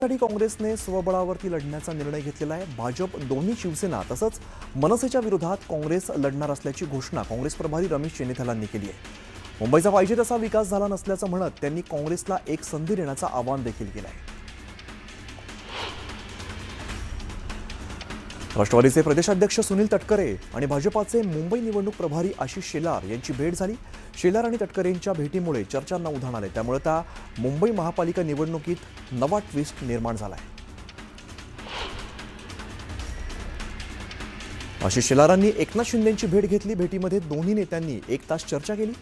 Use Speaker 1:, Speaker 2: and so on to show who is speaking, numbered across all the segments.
Speaker 1: साठी काँग्रेसने स्वबळावरती लढण्याचा निर्णय घेतलेला आहे। भाजप दोन्ही शिवसेना तसंच मनसेच्या विरोधात काँग्रेस लढणार असल्याची घोषणा काँग्रेस प्रभारी रमेश चेन्नीथलांनी केली आहे। मुंबईचा पाहिजे तसा विकास झाला नसल्याचं म्हणत त्यांनी काँग्रेसला एक संधी देण्याचं आवाहन देखील केलं आहे। राष्ट्रवादीचे प्रदेशाध्यक्ष सुनील तटकरे आणि भाजपाचे मुंबई निवडणूक प्रभारी आशिष शेलार यांची भेट झाली। शेलार आणि तटकरेंच्या भेटीमुळे चर्चांना उधाण आले, त्यामुळे आता मुंबई महापालिका निवडणुकीत नवा ट्विस्ट निर्माण झाला आहे। आशिष शेलारांनी एकनाथ शिंदेंची भेट घेतली। भेटीमध्ये दोन्ही नेत्यांनी 1 तास चर्चा केली,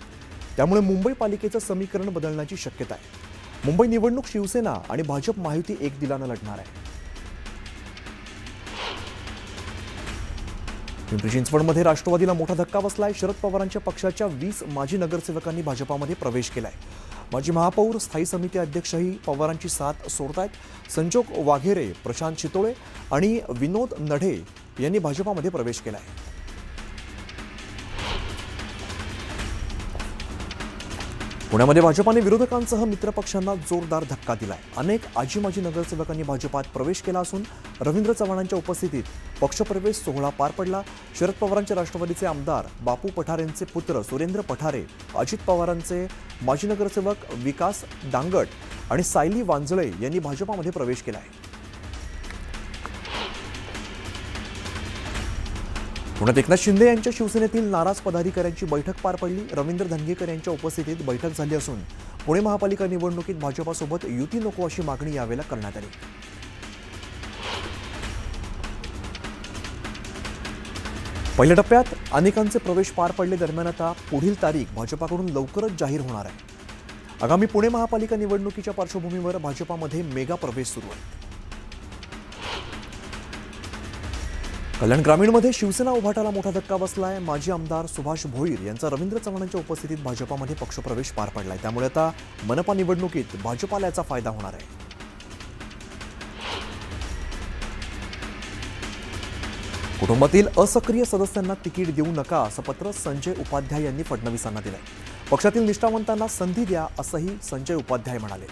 Speaker 1: त्यामुळे मुंबई पालिकेचं समीकरण बदलण्याची शक्यता आहे। मुंबई निवडणूक शिवसेना आणि भाजप महायुती एक दिलानं लढणार आहे। पिंपरी चिंचवडमध्ये राष्ट्रवादीला मोठा धक्का बसलाय। शरद पवारांच्या पक्षाच्या 20 माजी नगरसेवकांनी भाजपामध्ये प्रवेश केलाय। माजी महापौर, स्थायी समिती अध्यक्षही पवारांची साथ सोडतायत। संजोग वाघेरे, प्रशांत चितोळे आणि विनोद नढे यांनी भाजपामध्ये प्रवेश केलाय। पुण्यामध्ये भाजपाने विरोधकांसह मित्रपक्षांना जोरदार धक्का दिलाय। अनेक आजी माजी नगरसेवकांनी भाजपात प्रवेश केला असून रवींद्र चव्हाणांच्या उपस्थितीत पक्षप्रवेश सोहळा पार पडला। शरद पवारांचे राष्ट्रवादीचे आमदार बापू पठारेंचे पुत्र सुरेंद्र पठारे, अजित पवारांचे माजी नगरसेवक विकास डांगट आणि सायली वांजळे यांनी भाजपामध्ये प्रवेश केला आहे। पुण्यात एकनाथ शिंदे यांच्या शिवसेनेतील नाराज पदाधिकाऱ्यांची बैठक पार पडली। रवींद्र धंगेकर यांच्या उपस्थितीत बैठक झाली असून पुणे महापालिका निवडणुकीत भाजपासोबत युती नको अशी मागणी यावेळेला करण्यात आली। पहिल्या टप्प्यात अनेकांचे प्रवेश पार पडले। दरम्यान आता पुढील तारीख भाजपाकडून लवकरच जाहीर होणार आहे। आगामी पुणे महापालिका निवडणुकीच्या पार्श्वभूमीवर भाजपामध्ये मेगा प्रवेश सुरू आहे। कल्याण ग्रामीणमध्ये शिवसेना उभाटाला मोठा धक्का बसलाय। माजी आमदार सुभाष भोईर यांचा रवींद्र चव्हाणांच्या उपस्थितीत भाजपामध्ये पक्षप्रवेश पार पडलाय, त्यामुळे आता मनपा निवडणुकीत भाजपाला याचा फायदा होणार आहे। कुटुंबातील असक्रिय सदस्यांना तिकीट देऊ नका असं पत्र संजय उपाध्याय यांनी फडणवीसांना दिलंय। पक्षातील निष्ठावंतांना संधी द्या असंही संजय उपाध्याय म्हणाले।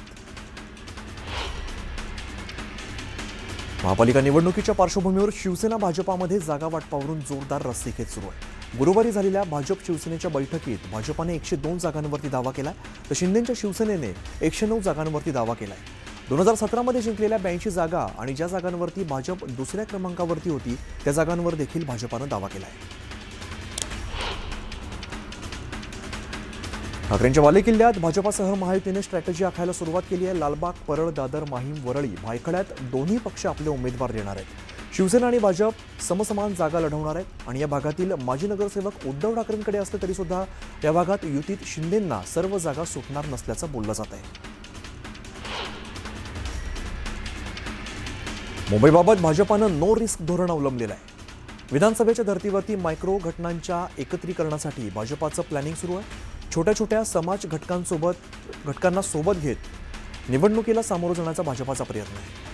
Speaker 1: महापालिका निवडणुकीच्या पार्श्वभूमीवर शिवसेना भाजपामध्ये जागा वाटपावरून जोरदार रस्सीखेच सुरू आहे। गुरुवारी झालेल्या भाजप शिवसेनेच्या बैठकीत भाजपाने 102 जागांवरती दावा केलाय, तर शिंदेच्या शिवसेनेने 109 जागांवरती दावा केलाय। 2017 मध्ये जिंकलेल्या 82 जागा आणि ज्या जागांवरती भाजप दुसऱ्या क्रमांकावरती होती त्या जागांवर देखील भाजपानं दावा केलाय। ठाकरेंच्या बालेकिल्ल्यात भाजपासह महायुतीने स्ट्रॅटेजी आखायला सुरुवात केली आहे। लालबाग, परळ, दादर, माहीम, वरळी, भायखळ्यात दोन्ही पक्ष आपले उमेदवार देणार आहेत। शिवसेना आणि भाजप समसमान जागा लढवणार आहेत आणि या भागातील माजी नगरसेवक उद्धव ठाकरेंकडे असले तरी सुद्धा या भागात युतीत शिंदेंना सर्व जागा सुटणार नसल्याचं बोललं जात आहे। मुंबईबाबत भाजपानं नो रिस्क धोरण अवलंबलेलं आहे। विधानसभेच्या धर्तीवरती मायक्रो घटनांच्या एकत्रीकरणासाठी भाजपाचं प्लॅनिंग सुरू आहे। छोट्या छोट्या समाज घटकांना सोबत घेत निवडणुकीला सामोरं जाण्याचा भाजपाचा प्रयत्न आहे।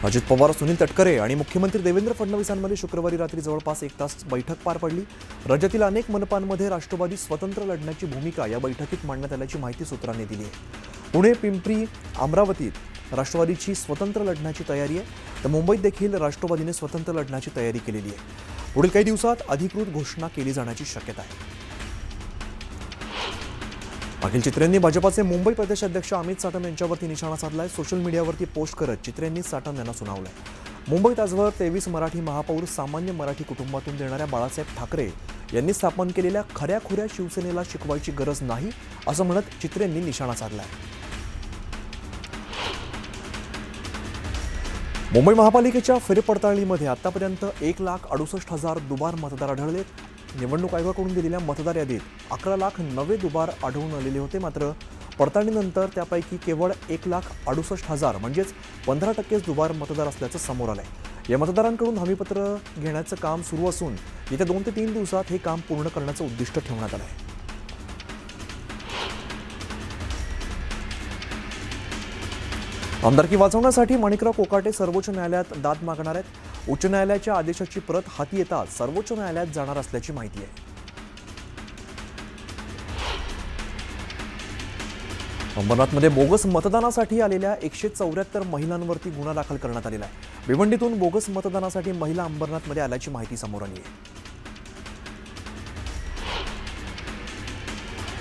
Speaker 1: अजित पवार, सुनील तटकरे आणि मुख्यमंत्री देवेंद्र फडणवीसांमध्ये शुक्रवारी रात्री जवळपास 1 तास बैठक पार पडली। राज्यातील अनेक मनपांमध्ये राष्ट्रवादी स्वतंत्र लढण्याची भूमिका या बैठकीत मांडण्यात आल्याची माहिती सूत्रांनी दिली आहे। पुणे, पिंपरी, अमरावतीत राष्ट्रवादीची स्वतंत्र लढण्याची तयारी आहे, तर मुंबईत देखील राष्ट्रवादीने स्वतंत्र लढण्याची तयारी केलेली आहे। पुढील काही दिवसात अधिकृत घोषणा केली जाण्याची शक्यता आहे। अखिल चित्रेंनी भाजपाचे मुंबई प्रदेशाध्यक्ष अमित साटम यांच्यावरती निशाणा साधलाय। सोशल मीडियावरती पोस्ट करत चित्रेंनी साटम यांना सुनावलंय। मुंबईत आजवर 23 मराठी महापौर सामान्य मराठी कुटुंबातून देणाऱ्या बाळासाहेब ठाकरे यांनी स्थापन केलेल्या खऱ्याखुऱ्या शिवसेनेला शिकवायची गरज नाही असं म्हणत चित्रेंनी निशाणा साधलाय। मुंबई महापालिकेच्या फेरपडताळणीमध्ये आतापर्यंत 1,68,000 दुबार मतदार आढळलेत। निवडणूक आयोगाकडून दिलेल्या मतदार यादीत 11 लाख नवे दुबार आढळून आलेले होते, मात्र पडताळणीनंतर त्यापैकी केवळ 1,68,000 म्हणजेच 15% दुबार मतदार असल्याचं समोर आलंय। या मतदारांकडून हमीपत्र घेण्याचं काम सुरू असून येत्या 2 ते 3 दिवसात हे काम पूर्ण करण्याचं उद्दिष्ट ठेवण्यात आलं आहे। आमदारकी वाचवण्यासाठी माणिकराव कोकाटे सर्वोच्च न्यायालयात दाद मागणार आहेत। उच्च न्यायालयाच्या आदेशाची प्रत हाती येताच सर्वोच्च न्यायालयात जाणार असल्याची माहिती आहे। अंबरनाथमध्ये बोगस मतदानासाठी आलेल्या 174 महिलांवरती गुन्हा दाखल करण्यात आलेला आहे. भिवंडीतून बोगस मतदानासाठी महिला अंबरनाथमध्ये आल्याची माहिती समोर आली आहे.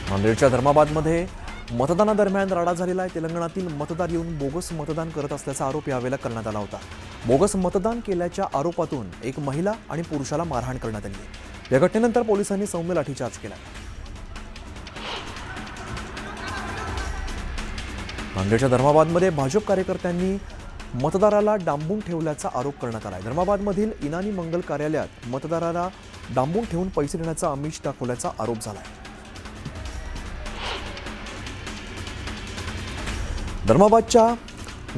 Speaker 1: नांदेडच्या धर्माबादमध्ये मतदानादरम्यान राडा झालेला आहे. तेलंगणातील मतदार येऊन बोगस मतदान करत असल्याचा आरोप यावेळेला करण्यात आला होता. बोगस मतदान केल्याच्या आरोपातून एक महिला आणि पुरुषाला मारहाण करण्यात आली आहे. या घटनेनंतर पोलिसांनी सौम्य लाठीचार्ज केला. नांदेडच्या धर्माबादमध्ये भाजप कार्यकर्त्यांनी मतदाराला डांबून ठेवल्याचा आरोप करण्यात आला आहे. धर्माबादमधील इनानी मंगल कार्यालयात मतदाराला डांबून ठेवून पैसे देण्याचा आमिष दाखवल्याचा आरोप झाला आहे. धर्माबादच्या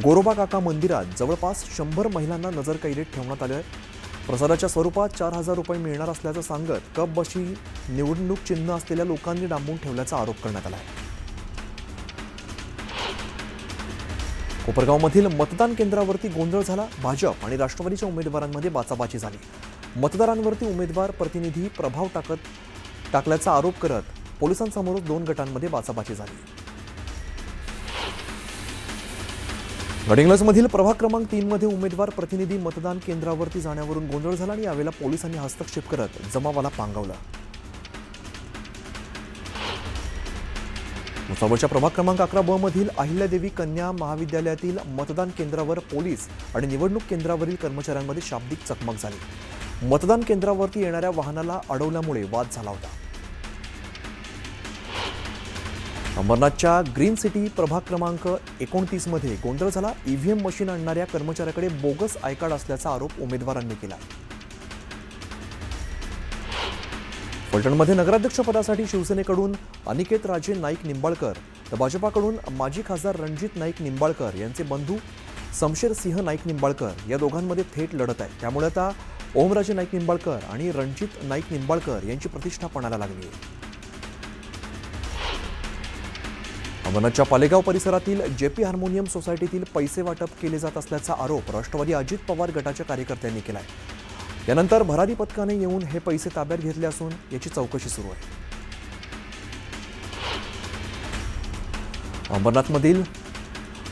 Speaker 1: गोरोबा काका मंदिरात जवळपास 100 महिलांना नजरकैदेत ठेवण्यात आले आहे. प्रसादाच्या स्वरूपात 4,000 रुपये मिळणार असल्याचं सांगत कप बशी निवडणूक चिन्ह असलेल्या लोकांनी डांबून ठेवल्याचा आरोप करण्यात आला आहे. कोपरगावमधील मतदान केंद्रावरती गोंधळ झाला. भाजप आणि राष्ट्रवादीच्या उमेदवारांमध्ये बाचाबाची झाली. मतदारांवरती उमेदवार प्रतिनिधी प्रभाव टाकल्याचा आरोप करत पोलिसांसमोर 2 गटांमध्ये बाचाबाची झाली. गडिंग्लजमधील प्रभाग क्रमांक 3 मध्ये उमेदवार प्रतिनिधी मतदान केंद्रावरती जाण्यावरून गोंधळ झाला आणि यावेळेला पोलिसांनी हस्तक्षेप करत जमावाला पांगवला. मुसाबळच्या प्रभाग क्रमांक 11 मधील अहिल्यादेवी कन्या महाविद्यालयातील मतदान केंद्रावर पोलीस आणि निवडणूक केंद्रावरील कर्मचाऱ्यांमध्ये शाब्दिक चकमक झाली. मतदान केंद्रावरती येणाऱ्या वाहनाला अडवल्यामुळे वाद झाला होता. अंबरनाथच्या ग्रीन सिटी प्रभाग क्रमांक 29 मध्ये गोंधळ झाला. ईव्हीएम मशीन आणणाऱ्या कर्मचाऱ्याकडे बोगस आय कार्ड असल्याचा आरोप उमेदवारांनी केला. फलटणमध्ये नगराध्यक्षपदासाठी शिवसेनेकडून अनिकेत राजे नाईक निंबाळकर तर भाजपाकडून माजी खासदार रणजित नाईक निंबाळकर यांचे बंधू समशेर सिंह नाईक निंबाळकर या दोघांमध्ये थेट लढत आहे. त्यामुळे आता ओमराजे नाईक निंबाळकर आणि रणजित नाईक निंबाळकर यांची प्रतिष्ठा पणाला लागली आहे. अंबरनाथच्या पालेगाव परिसरातील जेपी हार्मोनियम सोसायटीतील पैसे वाटप केले जात असल्याचा आरोप राष्ट्रवादी अजित पवार गटाच्या कार्यकर्त्यांनी केला आहे. यानंतर भरारी पथकाने येऊन हे पैसे ताब्यात घेतले असून याची चौकशी सुरू आहे. अंबरनाथमधील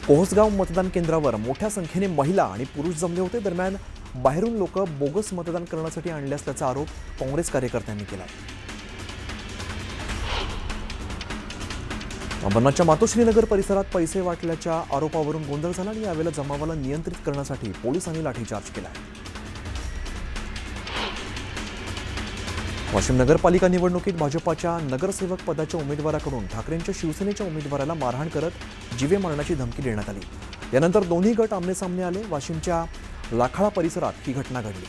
Speaker 1: कोहसगाव मतदान केंद्रावर मोठ्या संख्येने महिला आणि पुरुष जमले होते. दरम्यान बाहेरून लोक बोगस मतदान करण्यासाठी आणले असल्याचा आरोप काँग्रेस कार्यकर्त्यांनी केला आहे. अंबरनाथच्या मातोश्रीनगर परिसरात पैसे वाटल्याच्या आरोपावरून गोंधळ झाला आणि यावेळेला जमावाला नियंत्रित करण्यासाठी पोलिसांनी लाठीचार्ज केला. वाशिम नगरपालिका निवडणुकीत भाजपाच्या नगरसेवक पदाच्या उमेदवाराकडून ठाकरेंच्या शिवसेनेच्या उमेदवाराला मारहाण करत जीवे मारण्याची धमकी देण्यात आली. यानंतर दोन्ही गट आमनेसामने आले. वाशिमच्या लाखाळा परिसरात ही घटना घडली.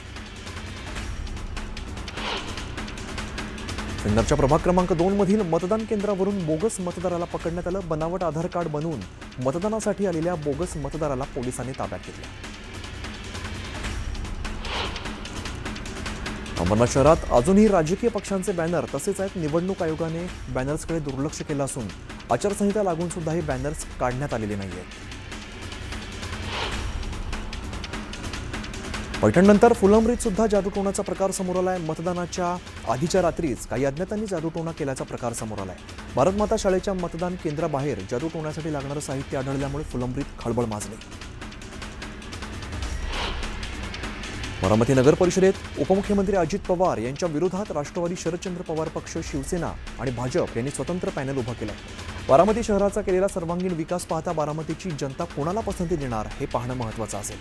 Speaker 1: सिन्नरच्या प्रभाग क्रमांक 2 मधील मतदान केंद्रावरून बोगस मतदाराला पकडण्यात आलं. बनावट आधार कार्ड बनवून मतदानासाठी आलेल्या बोगस मतदाराला पोलिसांनी ताब्यात घेतलं. अंबरनाथ शहरात अजूनही राजकीय पक्षांचे बॅनर तसेच आहेत. निवडणूक आयोगाने बॅनर्सकडे दुर्लक्ष केलं असून आचारसंहिता लागून सुद्धा हे बॅनर्स काढण्यात आलेले नाहीयेत. पैठणनंतर फुलंब्रीत सुद्धा जादूटोणाचा प्रकार समोर आलाय. मतदानाच्या आधीच्या रात्रीच काही अज्ञातांनी जादूटोणा केल्याचा प्रकार समोर आलाय. भारतमाता शाळेच्या मतदान केंद्राबाहेर जादूटोण्यासाठी लागणारं साहित्य आढळल्यामुळे फुलंब्रीत खळबळ माजली. बारामती नगर परिषदेत उपमुख्यमंत्री अजित पवार यांच्या विरोधात राष्ट्रवादी शरदचंद्र पवार पक्ष, शिवसेना आणि भाजप यांनी स्वतंत्र पॅनल उभं केलं. बारामती शहराचा केलेला सर्वांगीण विकास पाहता बारामतीची जनता कोणाला पसंती देणार हे पाहणं महत्त्वाचं असेल.